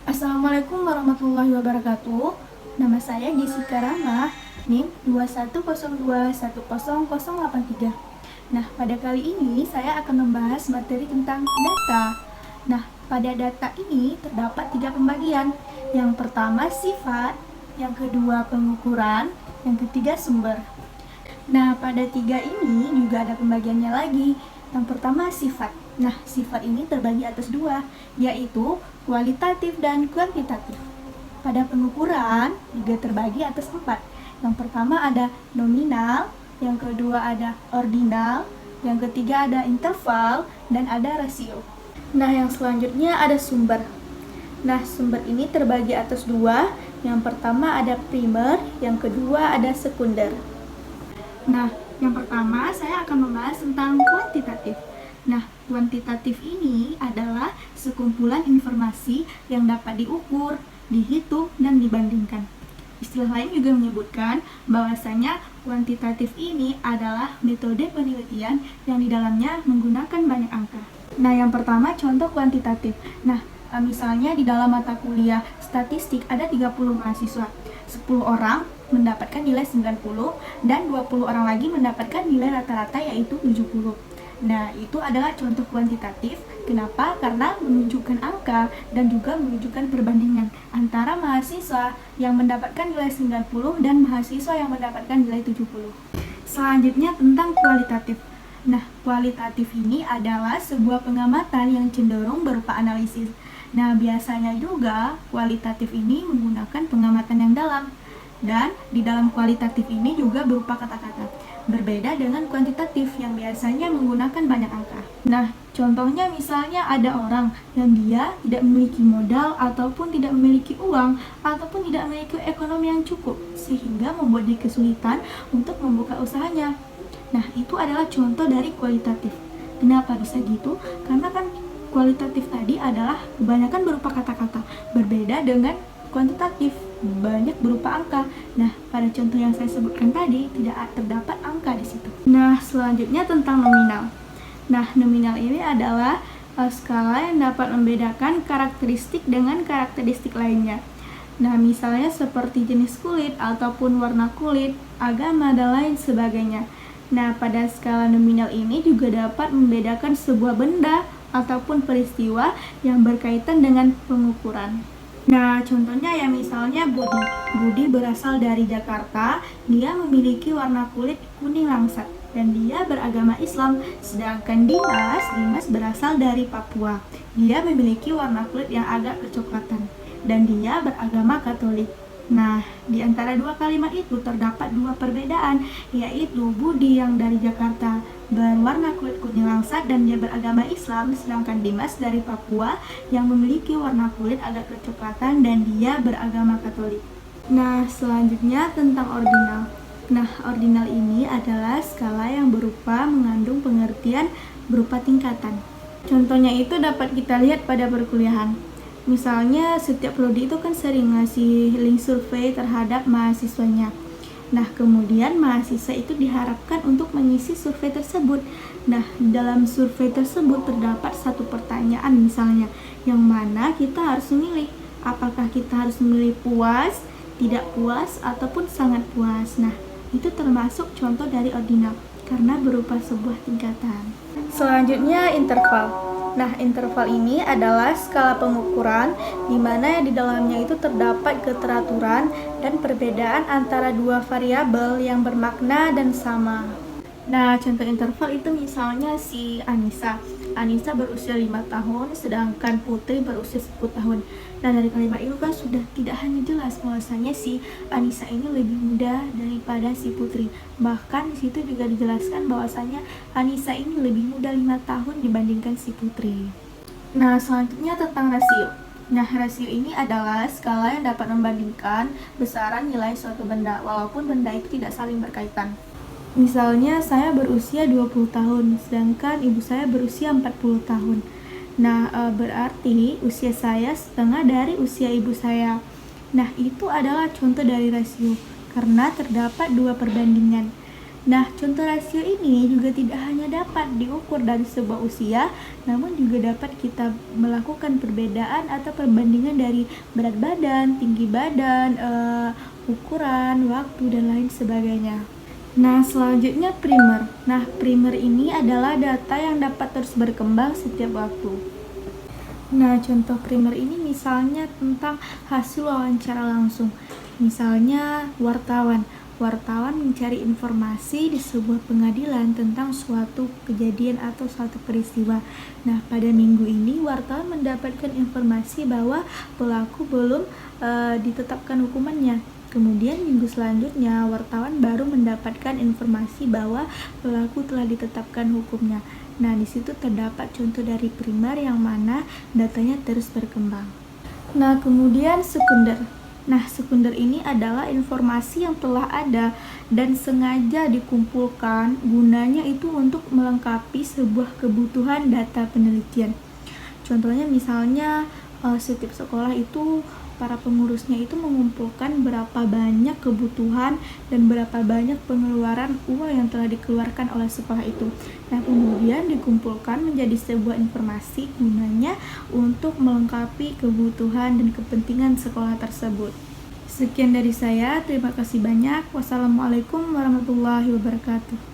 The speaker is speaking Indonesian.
Assalamualaikum warahmatullahi wabarakatuh. Nama saya Jessica Rama, NIM 2102100083. Nah, pada kali ini saya akan membahas materi tentang data. Nah, pada data ini terdapat 3 pembagian. Yang pertama sifat, yang kedua pengukuran, yang ketiga sumber. Nah, pada 3 ini juga ada pembagiannya lagi. Yang pertama sifat. Nah, sifat ini terbagi atas 2, yaitu kualitatif dan kuantitatif. Pada pengukuran juga terbagi atas 4. Yang pertama ada nominal, yang kedua ada ordinal, yang ketiga ada interval, dan ada rasio. Nah, yang selanjutnya ada sumber. Nah, sumber ini terbagi atas 2. Yang pertama ada primer, yang kedua ada sekunder. Nah, yang pertama saya akan membahas tentang kuantitatif. Nah, kuantitatif ini adalah sekumpulan informasi yang dapat diukur, dihitung, dan dibandingkan. Istilah lain juga menyebutkan bahwasanya kuantitatif ini adalah metode penelitian yang di dalamnya menggunakan banyak angka. Nah, yang pertama contoh kuantitatif. Nah, misalnya di dalam mata kuliah statistik ada 30 mahasiswa. 10 orang mendapatkan nilai 90 dan 20 orang lagi mendapatkan nilai rata-rata yaitu 70. Nah, itu adalah contoh kuantitatif. Kenapa? Karena menunjukkan angka dan juga menunjukkan perbandingan antara mahasiswa yang mendapatkan nilai 90 dan mahasiswa yang mendapatkan nilai 70. Selanjutnya tentang kualitatif. Nah, kualitatif ini adalah sebuah pengamatan yang cenderung berupa analisis. Nah, biasanya juga kualitatif ini menggunakan pengamatan yang dalam. Dan di dalam kualitatif ini juga berupa kata-kata. Berbeda dengan kuantitatif yang biasanya menggunakan banyak angka. Nah, contohnya misalnya ada orang yang dia tidak memiliki modal ataupun tidak memiliki uang ataupun tidak memiliki ekonomi yang cukup sehingga membuat dia kesulitan untuk membuka usahanya. Nah, itu adalah contoh dari kualitatif. Kenapa bisa gitu? Karena kan kualitatif tadi adalah kebanyakan berupa kata-kata, berbeda dengan kuantitatif, banyak berupa angka. Nah, pada contoh yang saya sebutkan tadi tidak terdapat angka di situ. Nah, selanjutnya tentang nominal. Nah, nominal ini adalah skala yang dapat membedakan karakteristik dengan karakteristik lainnya. Nah, misalnya seperti jenis kulit ataupun warna kulit, agama, dan lain sebagainya. Nah, pada skala nominal ini juga dapat membedakan sebuah benda ataupun peristiwa yang berkaitan dengan pengukuran. Nah, contohnya ya misalnya Budi. Budi berasal dari Jakarta, dia memiliki warna kulit kuning langsat dan dia beragama Islam. Sedangkan Dimas berasal dari Papua. Dia memiliki warna kulit yang agak kecoklatan dan dia beragama Katolik. Nah, di antara 2 kalimat itu terdapat 2 perbedaan, yaitu Budi yang dari Jakarta berwarna kulit kuning langsat dan dia beragama Islam, sedangkan Dimas dari Papua yang memiliki warna kulit agak kecoklatan dan dia beragama Katolik. Nah, selanjutnya tentang ordinal. Nah, ordinal ini adalah skala yang berupa mengandung pengertian berupa tingkatan. Contohnya itu dapat kita lihat pada perkuliahan. Misalnya setiap prodi itu kan sering ngasih link survei terhadap mahasiswanya. Nah, kemudian mahasiswa itu diharapkan untuk mengisi survei tersebut. Nah, dalam survei tersebut terdapat satu pertanyaan misalnya, yang mana kita harus memilih apakah kita harus memilih puas, tidak puas, ataupun sangat puas. Nah, itu termasuk contoh dari ordinal karena berupa sebuah tingkatan. Selanjutnya interval. Nah, interval ini adalah skala pengukuran di mana di dalamnya itu terdapat keteraturan dan perbedaan antara 2 variabel yang bermakna dan sama. Nah, contoh interval itu misalnya si Anissa. Anissa berusia 5 tahun, sedangkan Putri berusia 10 tahun. Nah, dari kalimat itu kan sudah tidak hanya jelas bahwasanya si Anissa ini lebih muda daripada si Putri. Bahkan di situ juga dijelaskan bahwasanya Anissa ini lebih muda 5 tahun dibandingkan si Putri. Nah, selanjutnya tentang rasio. Nah, rasio ini adalah skala yang dapat membandingkan besaran nilai suatu benda walaupun benda itu tidak saling berkaitan. Misalnya saya berusia 20 tahun, sedangkan ibu saya berusia 40 tahun. Nah, berarti usia saya setengah dari usia ibu saya. Nah, itu adalah contoh dari rasio, karena terdapat 2 perbandingan. Nah, contoh rasio ini juga tidak hanya dapat diukur dari sebuah usia, namun juga dapat kita melakukan perbedaan atau perbandingan dari berat badan, tinggi badan, ukuran, waktu, dan lain sebagainya. Nah, selanjutnya primer. Nah, primer ini adalah data yang dapat terus berkembang setiap waktu. Nah, contoh primer ini misalnya tentang hasil wawancara langsung. Misalnya wartawan. Wartawan mencari informasi di sebuah pengadilan tentang suatu kejadian atau suatu peristiwa. Nah, pada minggu ini wartawan mendapatkan informasi bahwa pelaku belum ditetapkan hukumannya. Kemudian minggu selanjutnya wartawan baru mendapatkan informasi bahwa pelaku telah ditetapkan hukumnya. Nah, di situ terdapat contoh dari primer yang mana datanya terus berkembang. Nah, kemudian sekunder. Nah, sekunder ini adalah informasi yang telah ada dan sengaja dikumpulkan, gunanya itu untuk melengkapi sebuah kebutuhan data penelitian. Contohnya misalnya setiap sekolah itu para pengurusnya itu mengumpulkan berapa banyak kebutuhan dan berapa banyak pengeluaran uang yang telah dikeluarkan oleh sekolah itu. Nah, kemudian dikumpulkan menjadi sebuah informasi gunanya untuk melengkapi kebutuhan dan kepentingan sekolah tersebut. Sekian dari saya, terima kasih banyak. Wassalamualaikum warahmatullahi wabarakatuh.